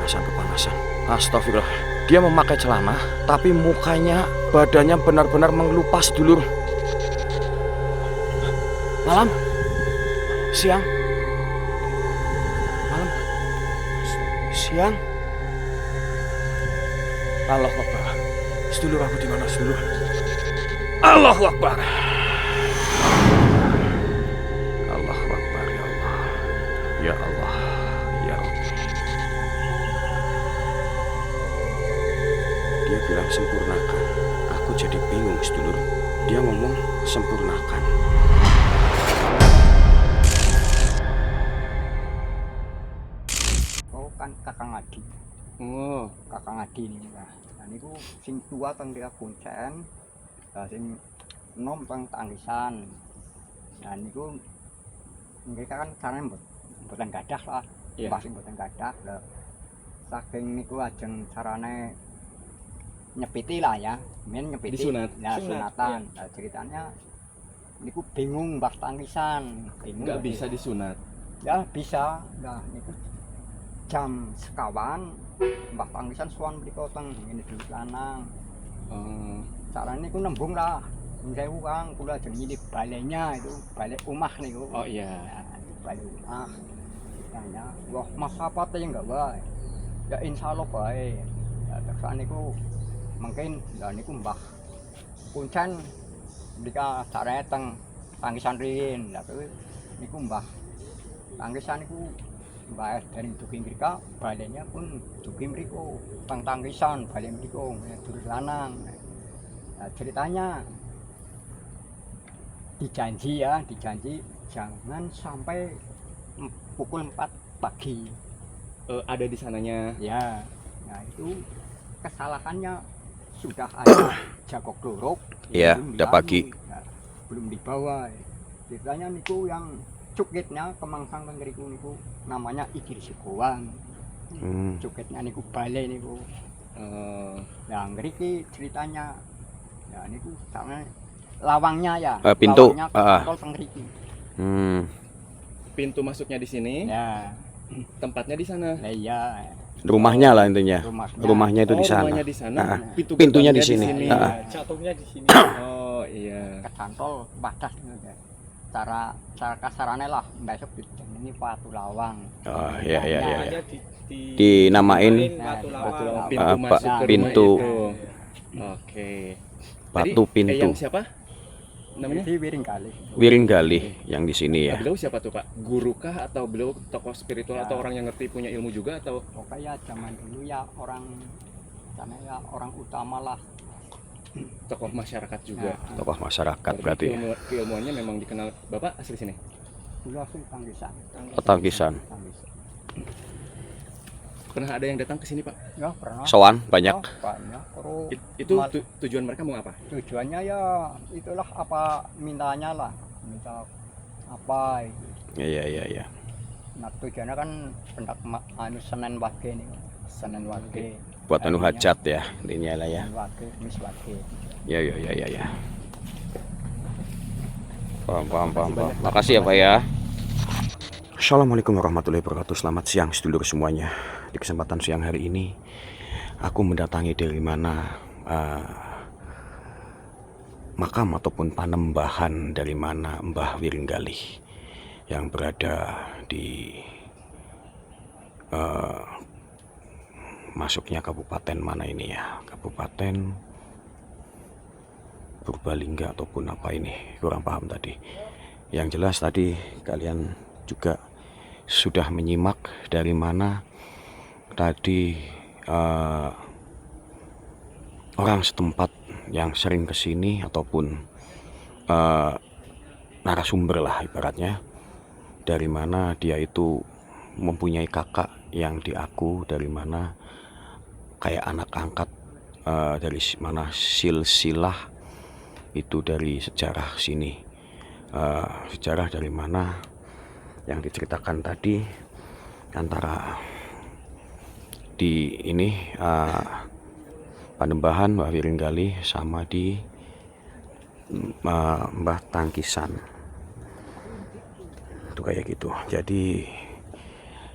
kepanasan. Astagfirullah. Dia memakai celana, tapi mukanya, badannya benar-benar mengelupas dulur. Malam, siang, malam, siang. Allahu Akbar. Sedulur, aku di mana sedulur? Allahu Akbar. Allahu Akbar, ya Allah. Ya Allah, ya Rabbi. Dia bilang sempurnakan. Aku jadi bingung sedulur. Dia ngomong sempurnakan. Oh kan Kakang Adi. Oh, Kakang Adi ini nah. Nah niku sing tua teng dia kuncen. Lah sing nom teng tangisan. Nah niku mereka kan carane mboten gadah lah. Iya. Pasti mboten gadah. Lah saking niku ajeng carane nyepiti lah ya. Men nyepiti. Disunat. Ya Sunat, sunatan. Nah, ceritanya niku bingung mbah tangisan. Bingung. nggak bisa disunat. Ya bisa. Nah niku jam sekawan mbah tangisan suan mriko teng ngene dulu lanang. Carane niku nembung lah. Sewu Kang, kula ajeng nyilih balenya itu, balik omah niku. Oh iya. Nah, balik omah. Tanya, wah mas apa teh enggak bae? Ya insyaallah bae. Ya terus niku mungkin ya niku mbah kuncen mrika carane teng tangisan rin. Lah niku mbah tangisan niku mbah dari dugi mrika balenya pun dugi mriko teng tangisan bale mriko dulur lanang. Nah, ceritanya dijanji jangan sampai pukul 4 pagi. Ada di sananya. Ya, nah itu kesalahannya sudah ada jagok dorok. Iya, belum udah dianu, pagi. ya, belum dibawa. Ceritanya niku yang cukitnya kemangsang tenggeriku niku namanya Igir Sikowan. Cukitnya niku bale niku. Nah ngriki ceritanya ya niku sama lawangnya ya. Pintu. Lawangnya kontrol tengriki. Pintu masuknya di sini, Ya, tempatnya di sana. nah iya. Rumahnya lah intinya. Rumahnya Rumahnya itu di sana. Rumahnya di sana. Pintunya di gerbangnya sini. Jatuhnya di sini. Oh iya. kecantol batas ya. Cara kasarannya lah besok ini Patu Lawang. Oh iya iya iya. Namanya Dinamain Batu Batu Lawang. pintu masuk ke pintu. rumah itu. Oke. Batu Tadi, pintu. yang siapa? Namanya? Di Wiring Kali. Wiringgalih yang di sini ya. Beliau siapa tuh Pak? Guru kah atau beliau tokoh spiritual Ya. atau orang yang ngerti punya ilmu juga atau? Pokoknya zaman dulu ya orang sana ya orang utama lah. Tokoh masyarakat juga. Nah, Tokoh masyarakat berarti. Keilmuannya memang dikenal. Bapak asli sini? dulu asli Tanggisan. Petangkisan. Tanggisan. Pernah ada yang datang ke sini Pak? Ya pernah. Sowan banyak. Oh, banyak. Terus Itu tujuan mereka mau apa? tujuannya ya itulah apa mintanya lah. Minta apa itu. Iya iya iya. Nah tujuannya kan pendak anu Senen Wage nih. Senen Wage. Buat anu hajat ya intinya lah ya. Senen Wage, Mis Wage. Ya ya ya ya ya. Paham. Makasih ya Pak ya. Assalamualaikum warahmatullahi wabarakatuh. Selamat siang sedulur semuanya. Di kesempatan siang hari ini aku mendatangi dari mana makam ataupun panembahan dari mana Mbah Wiringgalih yang berada di masuknya kabupaten mana ini ya, Kabupaten Purbalingga ataupun apa ini, kurang paham tadi. Yang jelas tadi kalian juga sudah menyimak dari mana tadi orang setempat yang sering kesini ataupun narasumber lah ibaratnya, dari mana dia itu mempunyai kakak yang diaku dari mana kayak anak angkat dari mana silsilah itu dari sejarah sini, sejarah dari mana yang diceritakan tadi antara di ini Panembahan Mbah Wiringgalih sama di Mbah Tangkisan itu kayak gitu. Jadi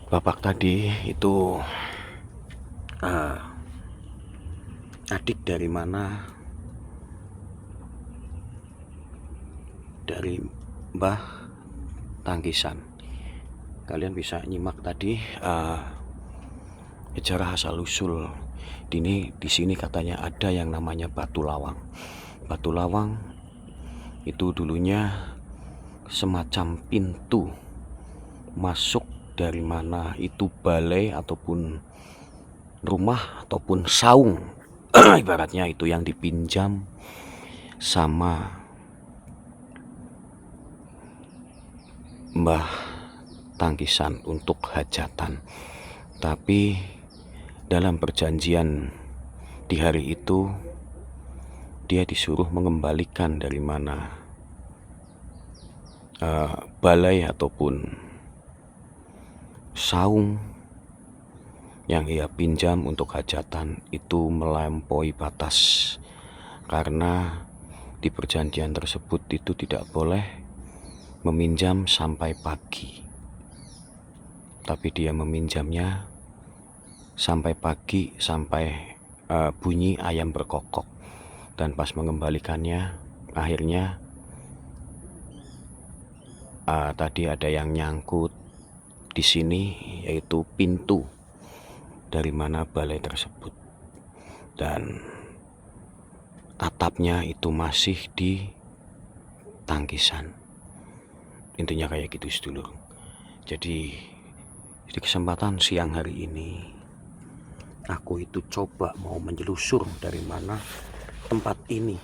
bapak tadi itu adik dari mana? Dari Mbah Tangkisan. Kalian bisa nyimak tadi sejarah asal usul. Di sini katanya ada yang namanya Batu Lawang. Batu Lawang itu dulunya semacam pintu masuk dari mana itu balai ataupun rumah ataupun saung. Ibaratnya itu yang dipinjam sama Mbah Tangkisan untuk hajatan. Tapi dalam perjanjian di hari itu dia disuruh mengembalikan dari mana balai ataupun saung yang ia pinjam untuk hajatan itu melampaui batas, karena di perjanjian tersebut itu tidak boleh meminjam sampai pagi, tapi dia meminjamnya sampai pagi, sampai bunyi ayam berkokok. Dan pas mengembalikannya, akhirnya tadi ada yang nyangkut di sini, yaitu pintu dari mana balai tersebut, dan atapnya itu masih di Tangkisan. Intinya kayak gitu sedulur. Jadi di kesempatan siang hari ini aku itu coba mau menyelusur dari mana tempat ini.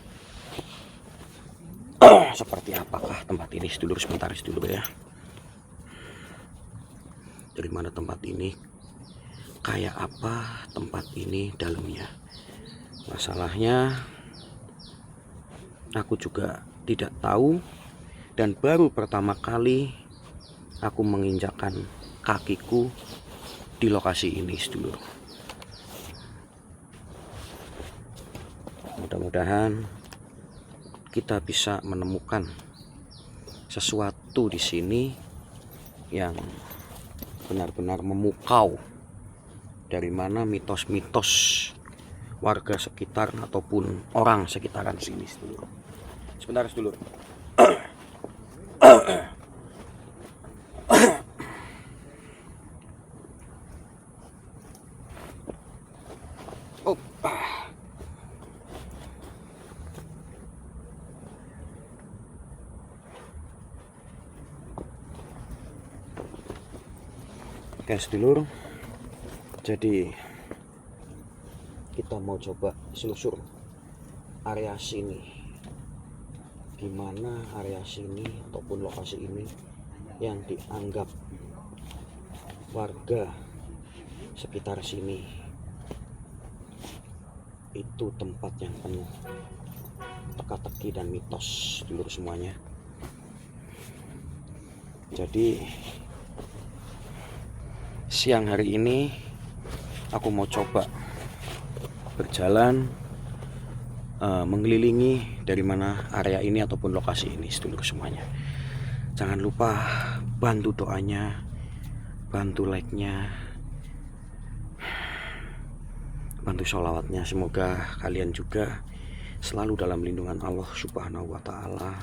Seperti apakah tempat ini sedulur? Sebentar sedulur ya. Dari mana tempat ini? Kayak apa tempat ini dalamnya? Masalahnya aku juga tidak tahu, dan baru pertama kali aku menginjakkan kakiku di lokasi ini sedulur. Mudah-mudahan kita bisa menemukan sesuatu di sini yang benar-benar memukau dari mana mitos-mitos warga sekitar ataupun orang sekitaran sini sedulur. Sebentar sedulur. Oke sedulur, jadi kita mau coba selusur area sini. Gimana area sini ataupun lokasi ini yang dianggap warga sekitar sini itu tempat yang penuh teka-teki dan mitos sedulur semuanya. Jadi siang hari ini aku mau coba berjalan mengelilingi dari mana area ini ataupun lokasi ini sedulur semuanya. Jangan lupa bantu doanya, bantu like-nya, bantu sholawatnya. Semoga kalian juga selalu dalam lindungan Allah Subhanahu wa Ta'ala,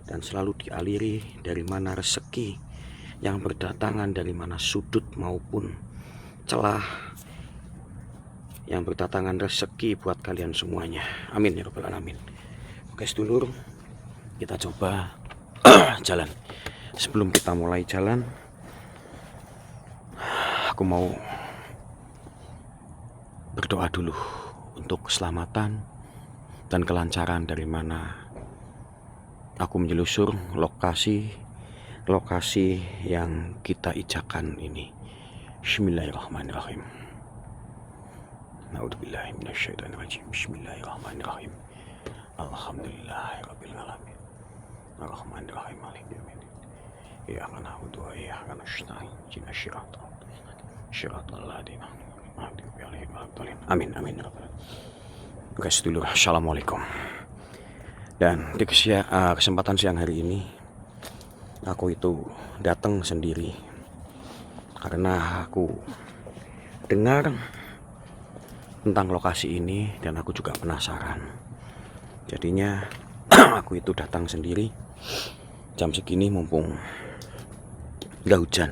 dan selalu dialiri dari mana rezeki yang berdatangan dari mana sudut maupun celah, yang berdatangan rezeki buat kalian semuanya. Amin ya rabbal alamin. Oke sedulur, kita coba jalan. Sebelum kita mulai jalan, aku mau berdoa dulu untuk keselamatan dan kelancaran dari mana aku menyelusur lokasi yang kita ijakan ini. Bismillahirrahmanirrahim. Na'udzubillahi minasyaitonirrajim. Bismillahirrahmanirrahim. Alhamdulillahirabbil alamin. Arrahmanirrahim. Maliki yaumiddin. Iyyaka na'budu wa iyyaka nasta'in. Ihdinas siratal ladzina an'amta 'alaihim. Amin amin ya rabbal alamin. Guys dulu, assalamualaikum. Dan di kesempatan siang hari ini aku itu datang sendiri karena aku dengar tentang lokasi ini dan aku juga penasaran. Jadinya aku itu datang sendiri jam segini mumpung nggak hujan.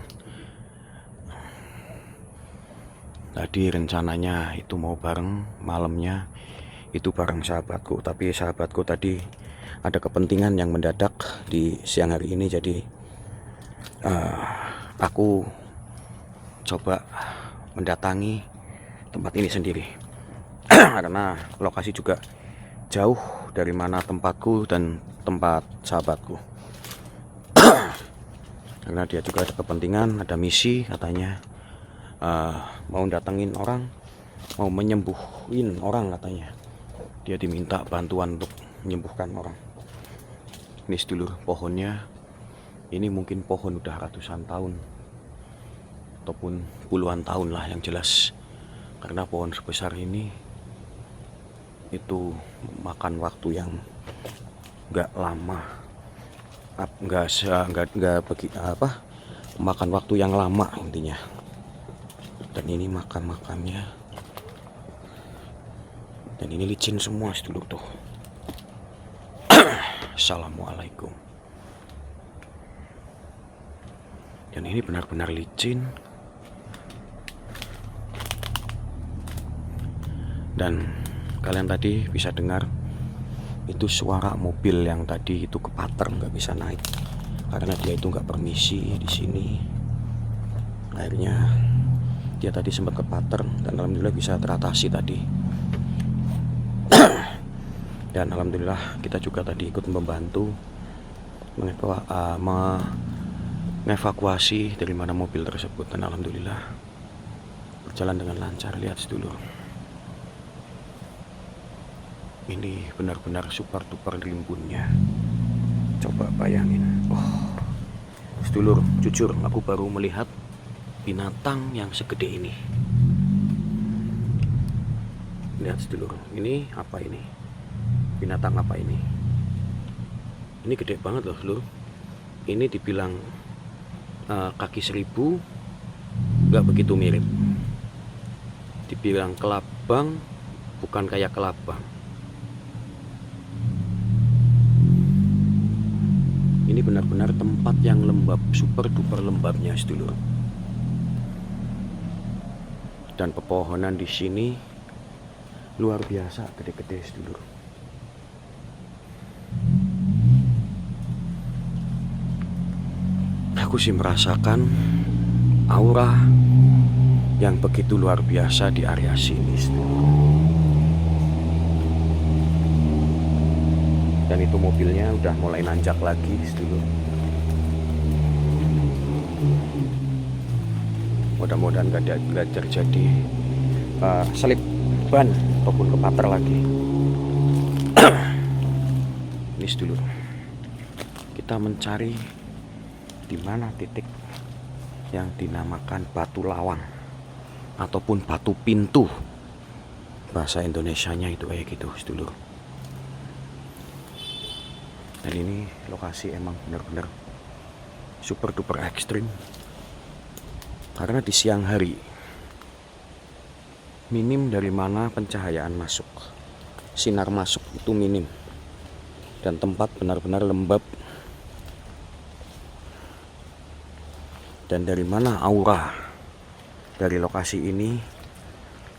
Tadi rencananya itu mau bareng malamnya itu bareng sahabatku, tapi sahabatku tadi ada kepentingan yang mendadak di siang hari ini, jadi aku coba mendatangi tempat ini sendiri karena lokasi juga jauh dari mana tempatku dan tempat sahabatku. Karena dia juga ada kepentingan, ada misi katanya, mau datengin orang, mau menyembuhin orang katanya. Dia diminta bantuan untuk menyembuhkan orang. Ini sedulur pohonnya, ini mungkin pohon udah ratusan tahun ataupun puluhan tahun lah yang jelas. Karena pohon sebesar ini itu makan waktu yang nggak lama, makan waktu yang lama intinya. Dan ini makamnya, dan ini licin semua sedulur tuh. Assalamualaikum. Dan ini benar-benar licin. Dan kalian tadi bisa dengar itu suara mobil yang tadi itu kepater, nggak bisa naik karena dia itu nggak permisi di sini. Akhirnya dia tadi sempat kepater dan alhamdulillah bisa teratasi tadi. Dan alhamdulillah kita juga tadi ikut membantu mengevakuasi dari mana mobil tersebut, dan alhamdulillah berjalan dengan lancar. Lihat sedulur, ini benar-benar super duper rimbunnya. Coba bayangin. Sedulur, jujur aku baru melihat binatang yang segede ini. Lihat sedulur, ini apa ini? Binatang apa ini? Ini gede banget loh sedulur. Ini dibilang kaki seribu, nggak begitu mirip. Dibilang kelabang, bukan kayak kelabang. Ini benar-benar tempat yang lembab, super duper lembabnya sedulur. Dan pepohonan di sini luar biasa gede-gede sedulur. Aku sih merasakan aura yang begitu luar biasa di area sini sedulur. Dan itu mobilnya udah mulai nanjak lagi sedulur. Mudah-mudahan gak terjadi selip ban ataupun kepater lagi. Ini sedulur, kita mencari di mana titik yang dinamakan batu lawang ataupun batu pintu. Bahasa Indonesianya itu kayak gitu sedulur. Dan ini lokasi emang benar-benar super duper ekstrim. Karena di siang hari minim dari mana pencahayaan masuk, sinar masuk itu minim, dan tempat benar-benar lembab. Dan dari mana aura dari lokasi ini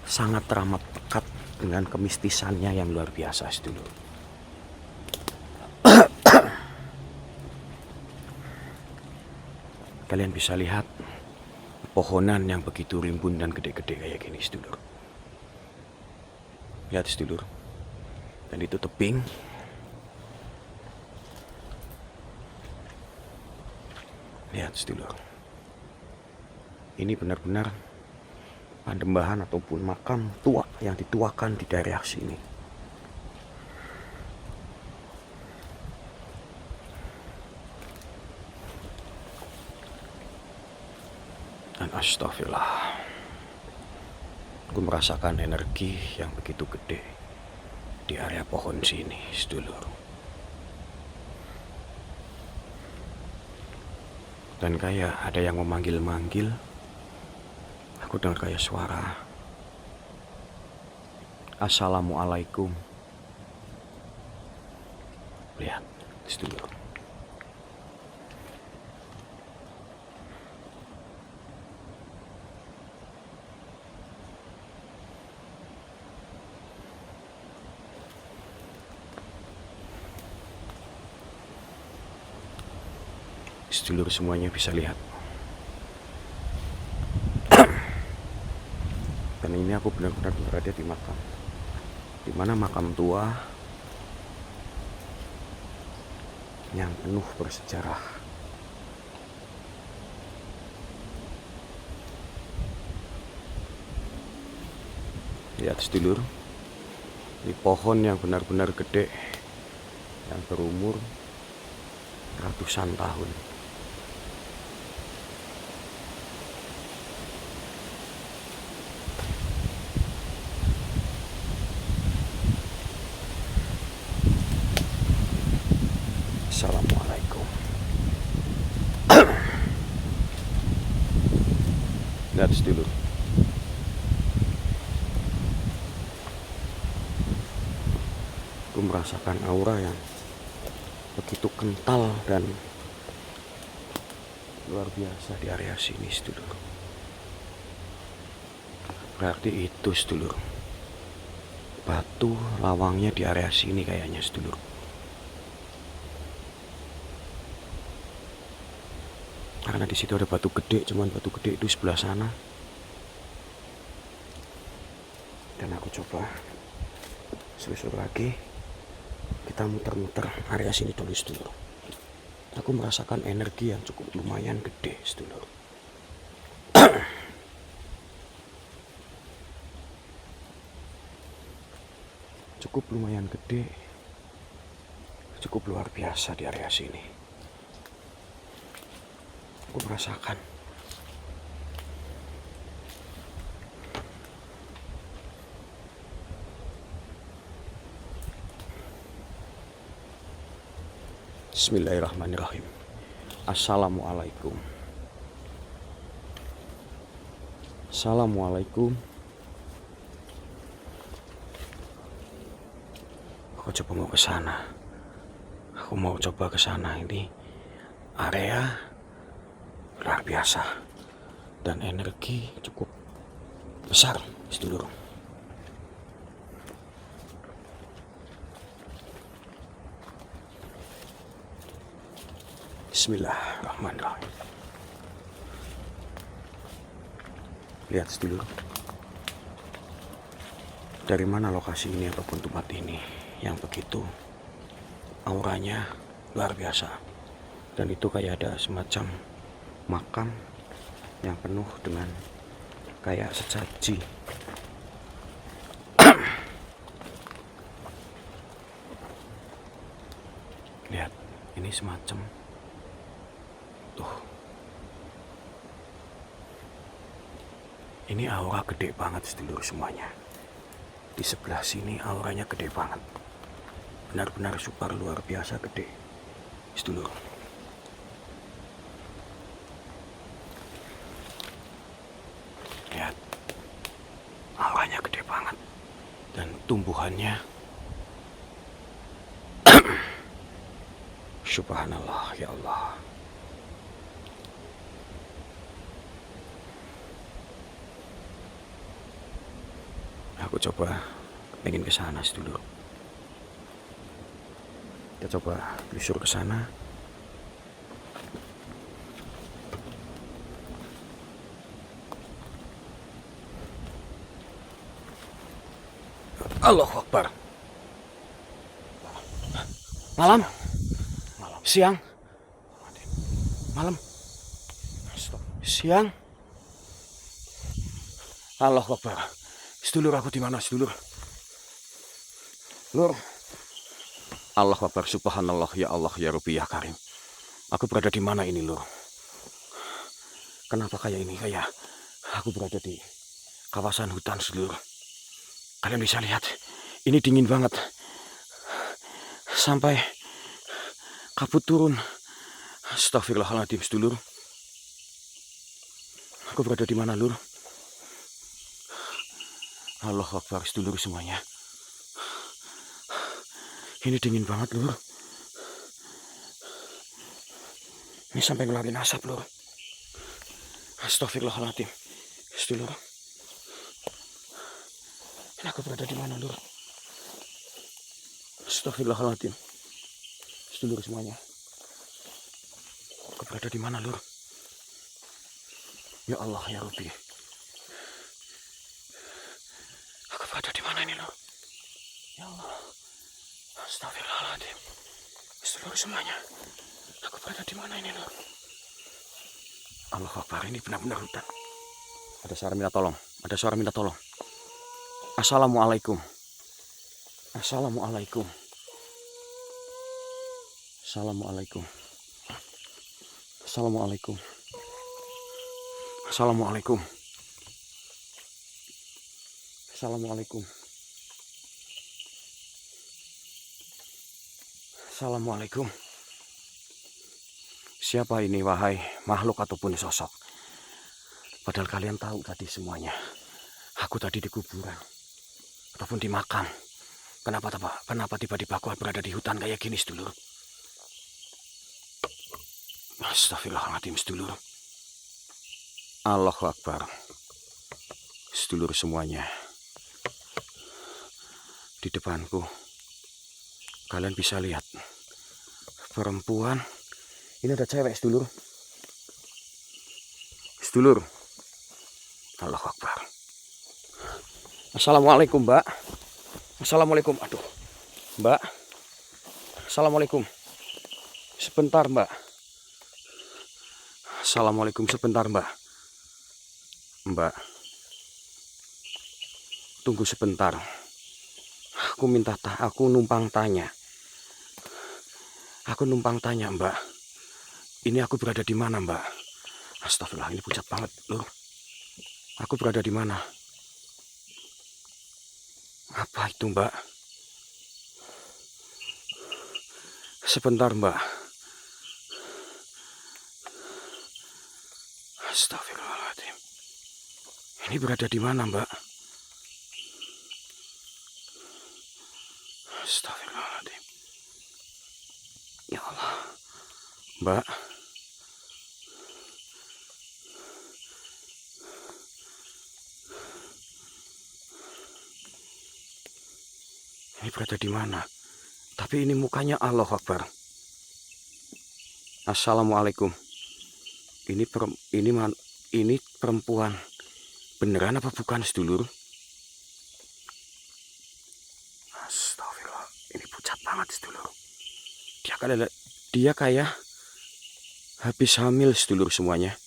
sangat teramat pekat dengan kemistisannya yang luar biasa sedulur. Kalian bisa lihat pohonan yang begitu rimbun dan gede-gede kayak gini sedulur. Lihat sedulur, dan itu tebing. Lihat sedulur, ini benar-benar pandembahan ataupun makam tua yang dituakan di daerah sini. Dan astagfirullah, aku merasakan energi yang begitu gede di area pohon sini sedulur. Dan kayak ada yang memanggil-manggil. Aku dengar kayak suara Assalamualaikum. Lihat, sedulur. Sedulur semuanya bisa lihat. Dan ini aku benar-benar berada di makam, di mana makam tua yang penuh bersejarah. Lihat sedulur, ini pohon yang benar-benar gede, yang berumur ratusan tahun. Assalamualaikum. Lihat sedulur, aku merasakan aura yang begitu kental dan luar biasa di area sini sedulur. Berarti itu sedulur, batu lawangnya di area sini kayaknya sedulur. Karena di situ ada batu gede, cuman batu gede itu sebelah sana. Dan aku coba selusur lagi. Kita muter-muter area sini dulu sedulur. Aku merasakan energi yang cukup lumayan gede sedulur. Cukup lumayan gede, cukup luar biasa di area sini. Aku merasakan Bismillahirrahmanirrahim. Assalamualaikum. Assalamualaikum. Aku coba mau ke sana. Aku mau coba ke sana. Ini area luar biasa dan energi cukup besar sedulur. Bismillahirrahmanirrahim. Lihat sedulur, dari mana lokasi ini ataupun tempat ini yang begitu auranya luar biasa. Dan itu kayak ada semacam makam yang penuh dengan kayak sesaji. Lihat, ini semacam tuh. Ini aura gede banget sedulur semuanya. Di sebelah sini auranya gede banget. Benar-benar super luar biasa gede sedulur. Lihat, auranya gede banget dan tumbuhannya subhanallah ya Allah. Aku coba pengen ke sana dulu. Kita coba telusur ke sana. Allahu Akbar. Malam. Siang. Malam. Siang. Allahu Akbar. Sedulur, aku di mana sedulur? Lur. Allahu Akbar, subhanallah ya Allah ya Rabbi ya Karim. Aku berada di mana ini, Lur? Kenapa kayak ini? Kayak aku berada di kawasan hutan, sedulur. Kalian bisa lihat, ini dingin banget. Sampai kabut turun. Astagfirullahaladzim, sedulur. Aku berada di mana, Lur? Allah Akbar sedulur semuanya. Ini dingin banget lur. Ini sampai ngeluarin asap lur. Astagfirullahaladzim. Sedulur. Ini aku berada di mana lur? Astagfirullahaladzim. Sedulur semuanya. Aku berada di mana lur? Ya Allah ya Rabbi. Aku berada di mana ini lur? Ya Allah. Astagfirullahaladzim. Sedulur semuanya. Aku berada di mana ini lur? Allah Akbar, ini benar-benar hutan. Ada suara minta tolong. Ada suara minta tolong. Assalamualaikum. Assalamualaikum. Assalamualaikum. Assalamualaikum. Assalamualaikum. Assalamualaikum. Assalamualaikum. Siapa ini wahai makhluk ataupun sosok? Padahal kalian tahu tadi semuanya. Aku tadi di kuburan ataupun di makam. Kenapa tiba-tiba aku berada di hutan kayak gini sedulur? Astagfirullahaladzim sedulur. Allahu Akbar. Sedulur semuanya. Di depanku kalian bisa lihat perempuan. Ini ada cewek sedulur. Sedulur. Allahu Akbar. Assalamualaikum mbak. Assalamualaikum. Aduh mbak. Assalamualaikum. Sebentar mbak. Assalamualaikum sebentar mbak. Mbak. Tunggu sebentar. Aku numpang tanya. Aku numpang tanya mbak. Ini aku berada di mana mbak? Astagfirullah, ini pucat banget loh. Aku berada di mana? Apa itu mbak? Sebentar mbak. Astagfirullahaladzim. Ini berada di mana mbak? Astagfirullahaladzim. Ya Allah. Mbak. Ini berada di mana? Tapi ini mukanya Allahu Akbar. Assalamualaikum. Ini perempuan. Beneran apa bukan sedulur? Astagfirullah. Ini pucat banget sedulur. Dia kayak habis hamil sedulur semuanya.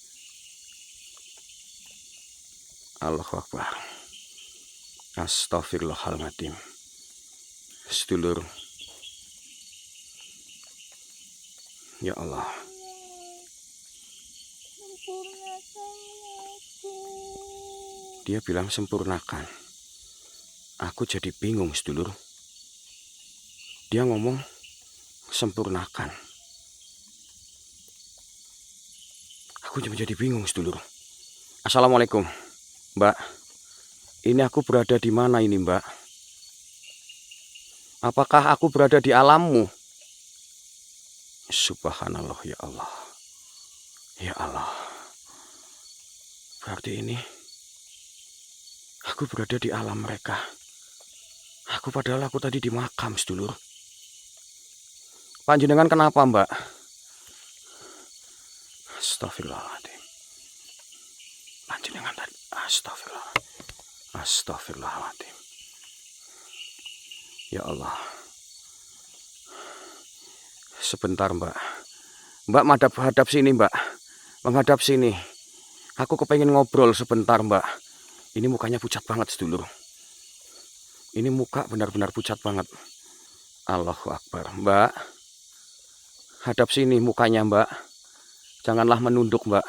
Allahu Akbar. Astagfirullahaladzim. Sedulur. Ya Allah. Dia bilang sempurnakan. Aku jadi bingung sedulur. Dia ngomong sempurnakan. Aku jadi bingung sedulur. Assalamualaikum mbak. Ini aku berada di mana ini mbak? Apakah aku berada di alammu? Subhanallah ya Allah. Ya Allah. Berarti ini aku berada di alam mereka. Padahal aku tadi di makam sedulur. Panjenengan kenapa mbak? Astagfirullahaladzim. Panjenengan tadi. Astagfirullahaladzim. Ya Allah. Sebentar mbak. Mbak hadap sini mbak. Menghadap sini. Aku kepengen ngobrol sebentar mbak. Ini mukanya pucat banget sedulur. Ini muka benar-benar pucat banget. Allahu Akbar. Mbak. Hadap sini mukanya mbak. Janganlah menunduk mbak.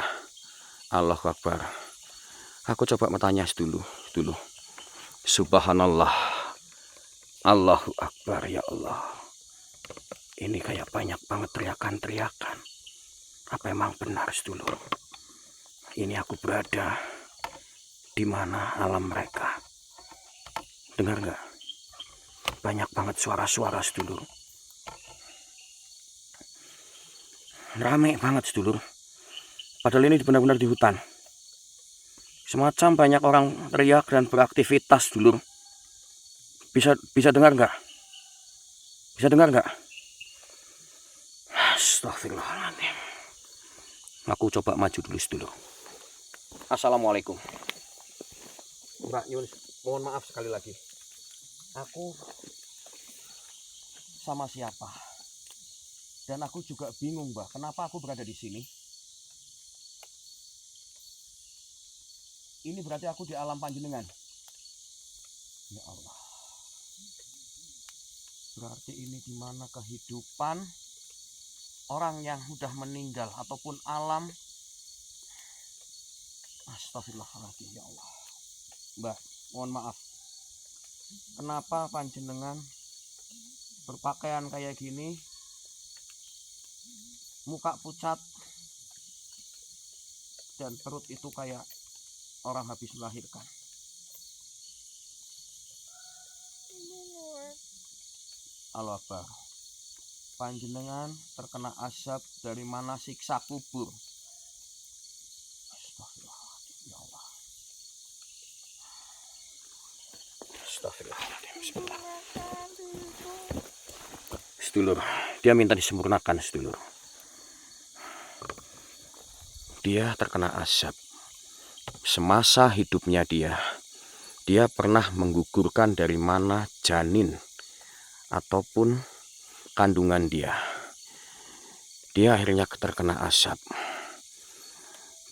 Allahu Akbar. Aku coba bertanya dulu. Subhanallah. Allahu Akbar ya Allah. Ini kayak banyak banget teriakan-teriakan. Apa emang benar sedulur? Ini aku berada di mana alam mereka? Dengar nggak? Banyak banget suara-suara sedulur. Rame banget sedulur. Padahal ini benar-benar di hutan. Semacam banyak orang teriak dan beraktivitas sedulur. Bisa dengar nggak? Bisa dengar nggak? Astagfirullahaladzim. Aku coba maju dulu sedulur. Assalamualaikum. Mbak Yun, mohon maaf sekali lagi. Aku sama siapa? Dan aku juga bingung, Mbak. Kenapa aku berada di sini? Ini berarti aku di alam panjenengan. Ya Allah. Berarti ini di mana kehidupan orang yang sudah meninggal ataupun alam. Astagfirullahaladzim, ya Allah. Mbak, mohon maaf. Kenapa panjenengan berpakaian kayak gini, muka pucat, dan perut itu kayak orang habis melahirkan? Allah Akbar. Panjenengan terkena azab dari mana siksa kubur. Astagfirullahaladzim, ya Allah. Astagfirullahaladzim. Bismillah. Sedulur, dia minta disempurnakan sedulur. Dia terkena azab. Semasa hidupnya dia pernah menggugurkan dari mana janin ataupun kandungan dia. Dia akhirnya terkena azab.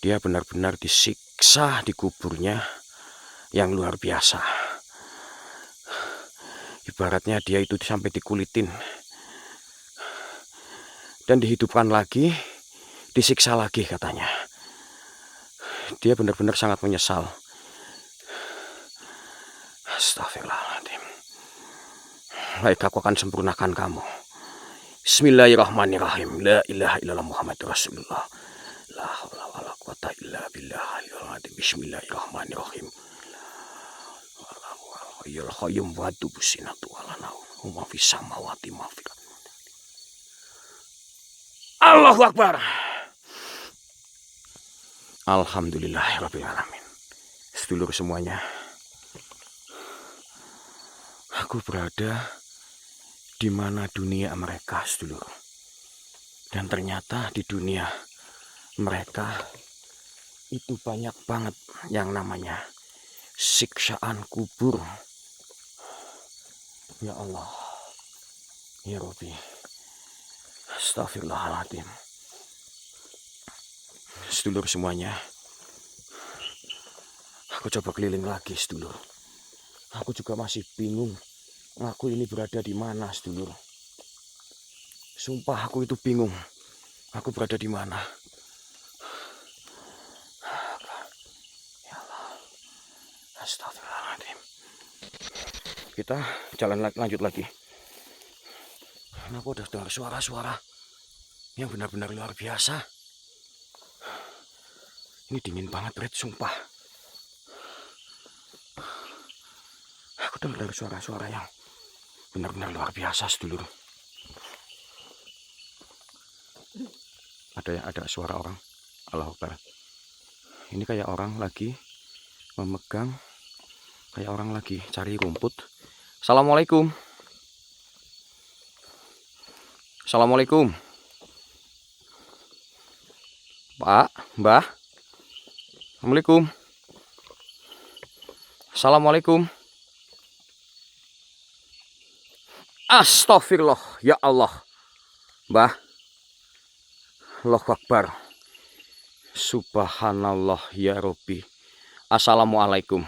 Dia benar-benar disiksa di kuburnya yang luar biasa. Ibaratnya dia itu sampai dikulitin dan dihidupkan lagi, disiksa lagi katanya. Dia benar-benar sangat menyesal. Astagfirullahaladzim. Baik, aku akan sempurnakan kamu. Bismillahirrahmanirrahim. La ilaha illallah Muhammadur Rasulullah. La haula wala quwata illa billahil azim. Bismillahirrahmanirrahim. Ya Qayyum wa tubusinatu wala naum wa fis samawati ma fil. Allahu Akbar. Alhamdulillahirabbil alamin. Sedulur semuanya, aku berada di mana dunia mereka, sedulur. Dan ternyata di dunia mereka itu banyak banget yang namanya siksaan kubur. Ya Allah, ya Rabbi, astagfirullahaladzim. Sedulur semuanya, aku coba keliling lagi sedulur. Aku juga masih bingung. Aku ini berada di mana, sedulur? Sumpah aku itu bingung. Aku berada di mana? Ya Allah. Astagfirullahaladzim. Kita jalan lanjut lagi. Aku udah dengar suara-suara yang benar-benar luar biasa. Ini dingin banget, Red, sumpah. Aku dengar suara-suara yang benar-benar luar biasa, sedulur. Ada suara orang. Allahu Akbar. Ini kayak orang lagi memegang, kayak orang lagi cari rumput. Assalamualaikum. Assalamualaikum. Pak, Mbah. Assalamualaikum. Assalamualaikum. Astagfirullah, ya Allah. Mbah. Allahu Akbar. Subhanallah ya Rabbi. Assalamualaikum.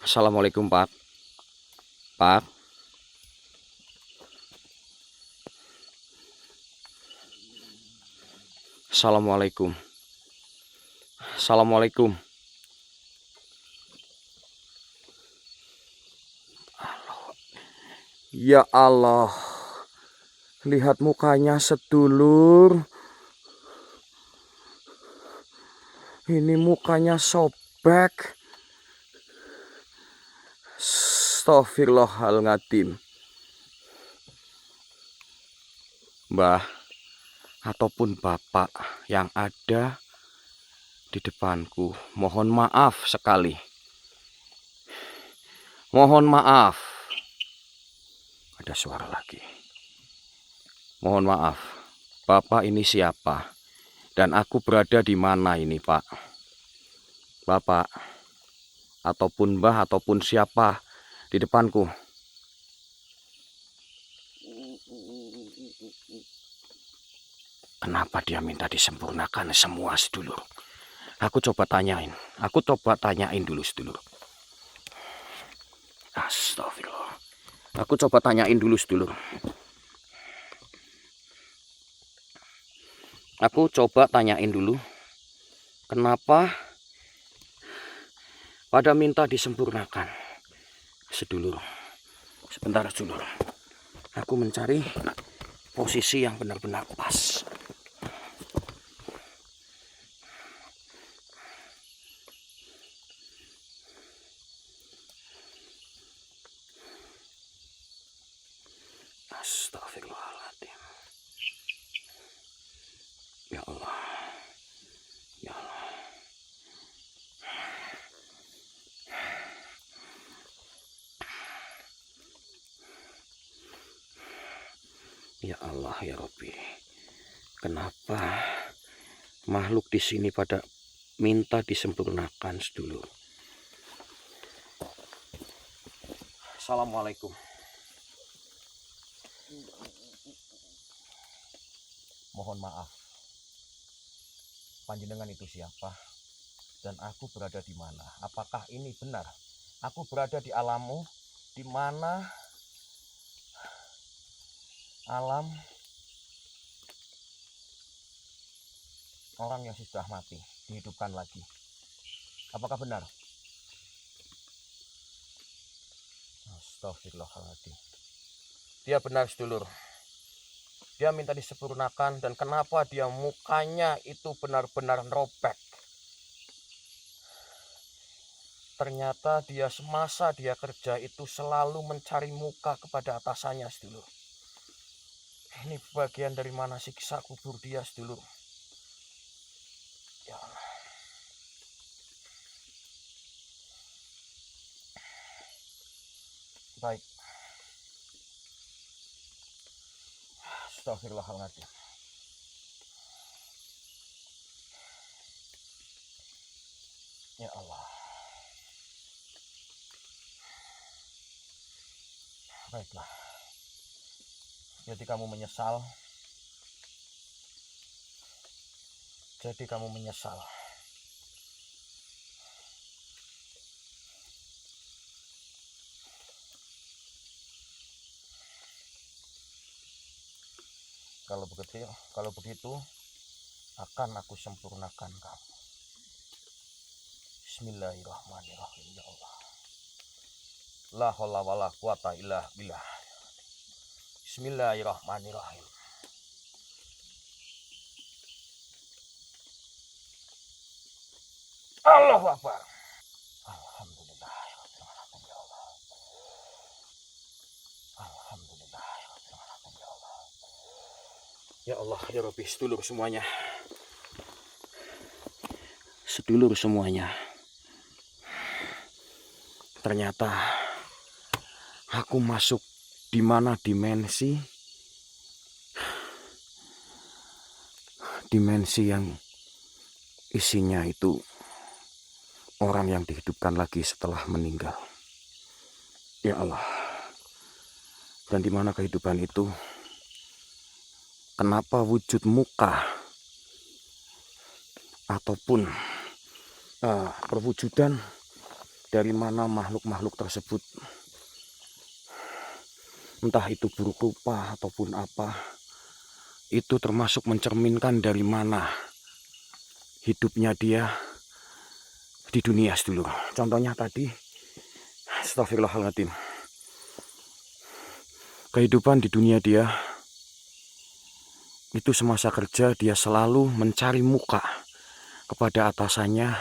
Assalamualaikum, Pak. Pak. Assalamualaikum. Assalamualaikum. Ya Allah. Lihat mukanya, sedulur. Ini mukanya sobek. Astaghfirullahaladzim. Mbah ataupun bapak yang ada di depanku, mohon maaf sekali. Mohon maaf. Ada suara lagi. Mohon maaf. Bapak ini siapa? Dan aku berada di mana ini, Pak? Bapak ataupun mbah ataupun siapa di depanku? Kenapa dia minta disempurnakan semua sedulur? Aku coba tanyain. Aku coba tanyain dulu sedulur. Astagfirullah. Aku coba tanyain dulu sedulur. Aku coba tanyain dulu. Kenapa pada minta disempurnakan? Sedulur. Sebentar sedulur. Aku mencari posisi yang benar-benar pas. Astagfirullahaladzim. Ya Allah. Ya Allah. Ya Allah ya Rabbi. Kenapa makhluk di sini pada minta disempurnakan sedulur? Assalamualaikum. Mohon maaf. Panjenengan itu siapa? Dan aku berada di mana? Apakah ini benar? Aku berada di alammu, di mana alam orang yang sudah mati dihidupkan lagi. Apakah benar? Astagfirullahaladzim. Dia benar sedulur. Dia minta disempurnakan, dan kenapa dia mukanya itu benar-benar robek. Ternyata dia semasa dia kerja itu selalu mencari muka kepada atasannya sedulur. Ini bagian dari mana siksa kubur dia sedulur. Ya Allah. Baik. Astagfirullahaladzim. Ya Allah. Baiklah. Jadi kamu menyesal. Jadi kamu menyesal. Kalau begitu akan aku sempurnakan kamu. Bismillahirrahmanirrahim ya Allah. La haula wala quwata illa billah. Bismillahirrahmanirrahim. Allahu Akbar. Alhamdulillah ya Allah. Alhamdulillah ya Allah. Ya Allah ya Rabbi, sedulur semuanya. Sedulur semuanya. Ternyata aku masuk di mana dimensi yang isinya itu orang yang dihidupkan lagi setelah meninggal. Ya Allah. Dan di mana kehidupan itu, kenapa wujud muka ataupun perwujudan dari mana makhluk-makhluk tersebut, entah itu buruk rupa ataupun apa, itu termasuk mencerminkan dari mana hidupnya dia di dunia sedulur. Contohnya tadi, astagfirullahaladzim, kehidupan di dunia dia itu semasa kerja dia selalu mencari muka kepada atasannya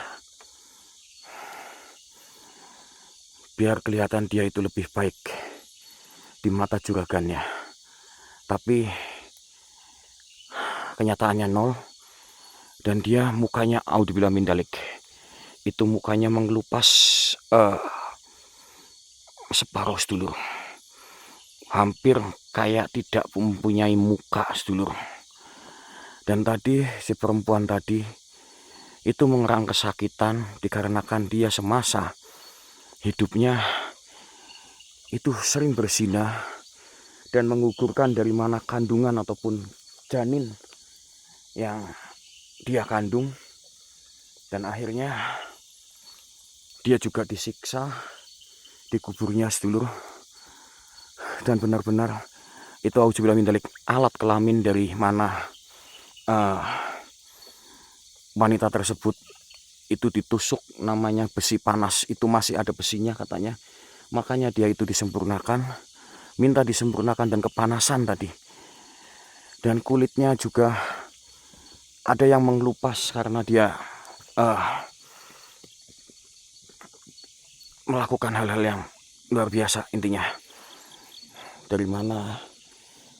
biar kelihatan dia itu lebih baik di mata juragannya. Tapi kenyataannya nol. Dan dia mukanya audzubillah min dalik. Itu mukanya mengelupas separuh sedulur. Hampir kayak tidak mempunyai muka sedulur. Dan tadi si perempuan tadi itu mengerang kesakitan dikarenakan dia semasa hidupnya itu sering berzina dan menggugurkan dari mana kandungan ataupun janin yang dia kandung. Dan akhirnya dia juga disiksa di kuburnya sedulur. Dan benar-benar itu auzubillah min dzalik, alat kelamin dari mana wanita tersebut itu ditusuk, namanya besi panas, itu masih ada besinya katanya. Makanya dia itu disempurnakan, minta disempurnakan dan kepanasan tadi. Dan kulitnya juga ada yang mengelupas karena dia melakukan hal-hal yang luar biasa intinya. Dari mana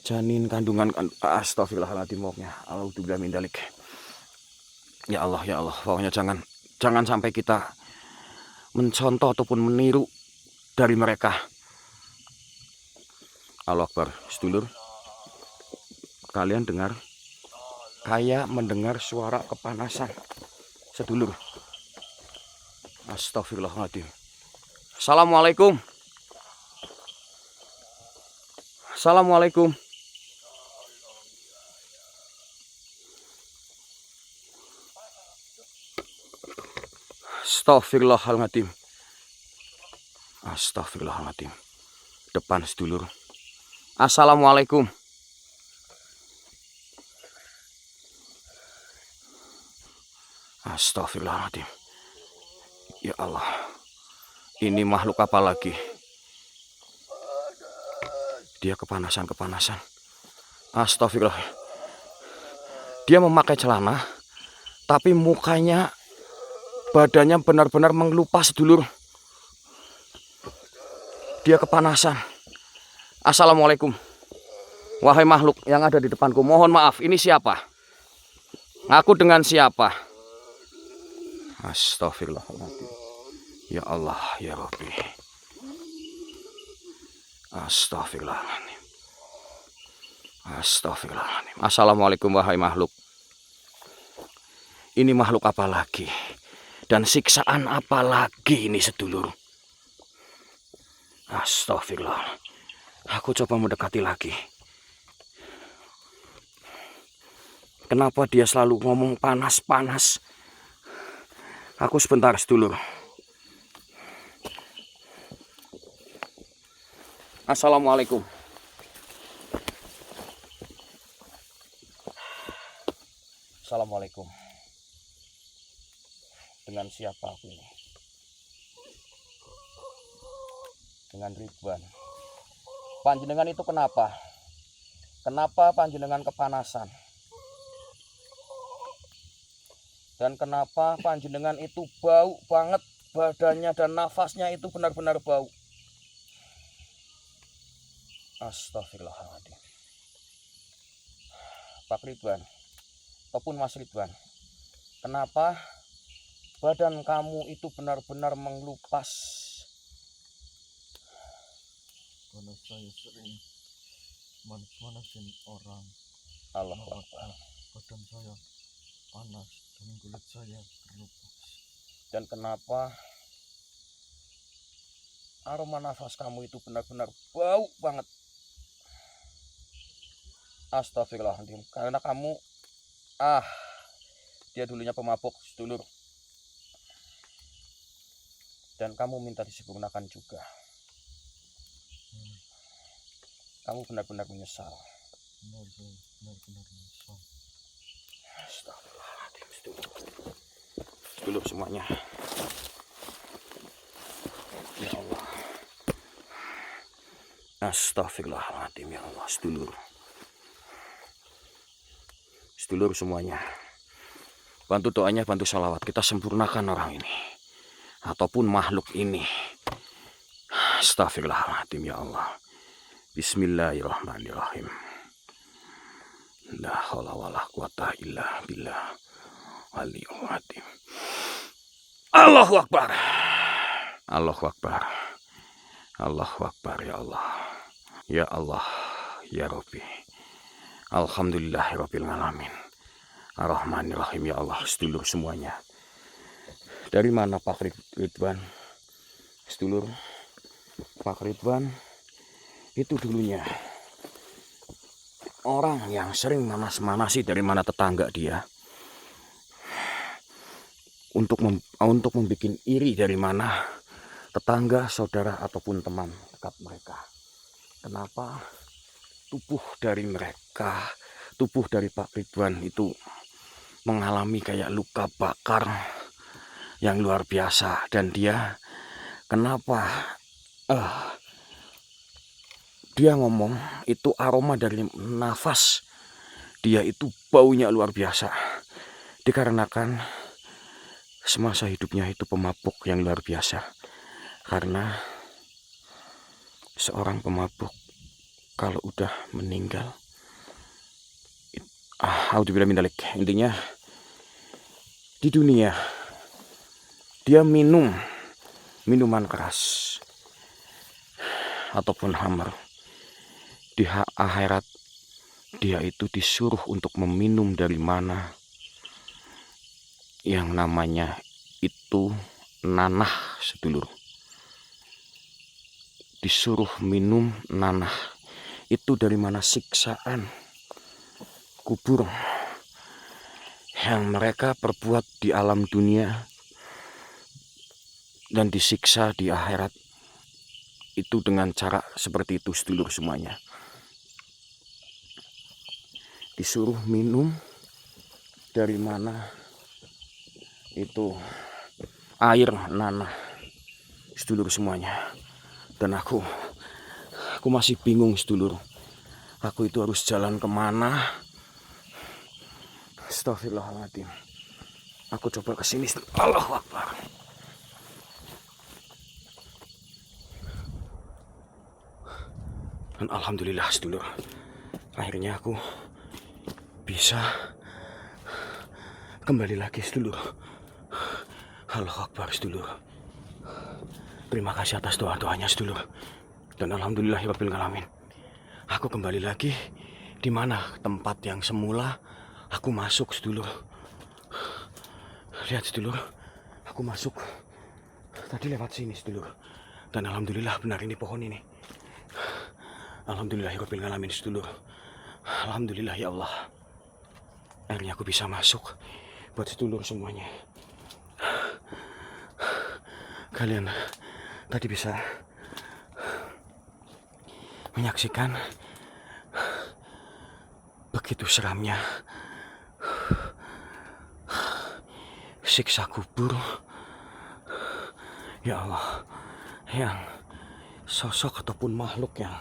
janin kandungan, astagfirullahaladzim, auzubillah min dzalik. Ya Allah, pokoknya jangan sampai kita mencontoh ataupun meniru dari mereka. Allahu Akbar, sedulur. Kalian dengar? Kayak mendengar suara kepanasan, sedulur. Astagfirullahaladzim. Assalamualaikum. Assalamualaikum. Astagfirullahaladzim. Astagfirullahaladzim. Depan sedulur. Assalamualaikum. Astagfirullahaladzim. Ya Allah. Ini makhluk apa lagi? Dia kepanasan. Astagfirullah. Dia memakai celana, tapi mukanya, badannya benar-benar mengelupas sedulur. Dia kepanasan. Assalamualaikum. Wahai makhluk yang ada di depanku, mohon maaf, ini siapa? Aku dengan siapa? Astagfirullahaladzim. Ya Allah, ya Rabbi. Astagfirullahaladzim. Astagfirullahaladzim. Assalamualaikum wahai makhluk. Ini makhluk apa lagi? Dan siksaan apa lagi ini sedulur? Astagfirullah. Aku coba mendekati lagi. Kenapa dia selalu ngomong panas-panas? Aku sebentar sedulur. Assalamualaikum. Assalamualaikum. Dengan siapa aku ini? Dengan Ridwan. Panjenengan itu kenapa? Kenapa panjenengan kepanasan? Dan kenapa panjenengan itu bau banget badannya dan nafasnya itu benar-benar bau? Astagfirullahaladzim. Pak Ridwan ataupun Mas Ridwan, kenapa badan kamu itu benar-benar mengelupas? Karena saya sering manas-manasin orang. Allah Akbar. Badan saya panas dan kulit saya terlupas. Dan kenapa aroma nafas kamu itu benar-benar bau banget? Astagfirullahaladzim. Karena kamu dia dulunya pemabuk sedulur. Dan kamu minta disempurnakan juga. Kamu benar-benar menyesal. Benar-benar menyesal. Astagfirullahaladzim sedulur. Sedulur semuanya. Ya Allah. Astagfirullahaladzim ya Allah sedulur. Sedulur semuanya, bantu doanya, bantu salawat. Kita sempurnakan orang ini ataupun makhluk ini Astagfirullahaladzim ya Allah. Bismillahirrahmanirrahim. La haula wala quwata illa billah. Aliyul azim. Allahu Akbar. Allahu Akbar. Allahu Akbar ya Allah. Ya Allah, ya Rabbi. Alhamdulillahirabbil alamin. Ar-Rahmanir-Rahim ya Allah, sedulur semuanya. Dari mana Pak Ridwan? Sedulur, Pak Ridwan itu dulunya orang yang sering manas-manasi dari mana tetangga dia. Untuk membuat iri dari mana tetangga, saudara ataupun teman dekat mereka. Kenapa tubuh dari mereka, tubuh dari Pak Ridwan itu mengalami kayak luka bakar yang luar biasa. Dan dia kenapa dia ngomong itu aroma dari nafas dia itu baunya luar biasa. Dikarenakan semasa hidupnya itu pemabuk yang luar biasa. Karena seorang pemabuk kalau udah meninggal, auzubillah min dzalik, intinya di dunia dia minum minuman keras ataupun khamr, di akhirat dia itu disuruh untuk meminum dari mana yang namanya itu nanah, sedulur. Disuruh minum nanah. Itu dari mana siksaan kubur yang mereka perbuat di alam dunia dan disiksa di akhirat. Itu dengan cara seperti itu, sedulur semuanya. Disuruh minum dari mana itu air nanah, sedulur semuanya. Dan aku masih bingung, sedulur. Aku itu harus jalan kemana? Astagfirullahaladzim. Aku coba kesini. Allahu Akbar. Dan alhamdulillah, sedulur, akhirnya aku bisa kembali lagi, sedulur. Allahu Akbar, sedulur. Terima kasih atas doa-doanya, sedulur. Dan alhamdulillahirabbil alamin. Aku kembali lagi di mana tempat yang semula aku masuk, sedulur. Lihat, sedulur. Aku masuk tadi lewat sini, sedulur. Dan alhamdulillah benar ini pohon ini. Alhamdulillahirabbil alamin, sedulur. Alhamdulillah ya Allah. Akhirnya aku bisa masuk. Buat sedulur semuanya, kalian tadi bisa menyaksikan begitu seramnya siksa kubur. Ya Allah, yang sosok ataupun makhluk yang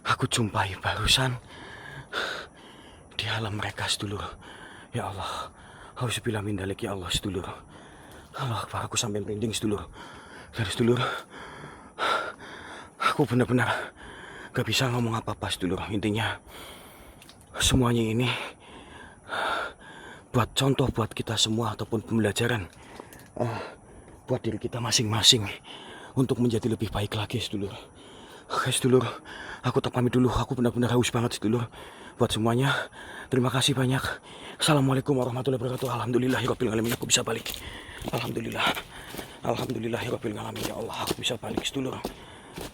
aku jumpai barusan di alam mereka, sedulur. Ya Allah, auzubillah min dzalik ya Allah, sedulur. Allah Akbar, aku sampai merinding, sedulur. Dan sedulur, aku benar-benar gak bisa ngomong apa-apa, sedulur. Intinya semuanya ini buat contoh buat kita semua ataupun pembelajaran buat diri kita masing-masing untuk menjadi lebih baik lagi, sedulur. Oke, sedulur, aku tak pamit dulu. Aku benar-benar haus banget, sedulur. Buat semuanya, terima kasih banyak. Assalamualaikum warahmatullahi wabarakatuh. Alhamdulillahirabbil alamin, aku bisa balik. Alhamdulillah. Alhamdulillahirabbil alamin, ya Allah, aku bisa balik, sedulur.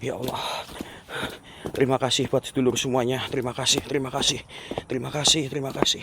Ya Allah. Terima kasih buat sedulur semuanya. Terima kasih, terima kasih. Terima kasih, terima kasih.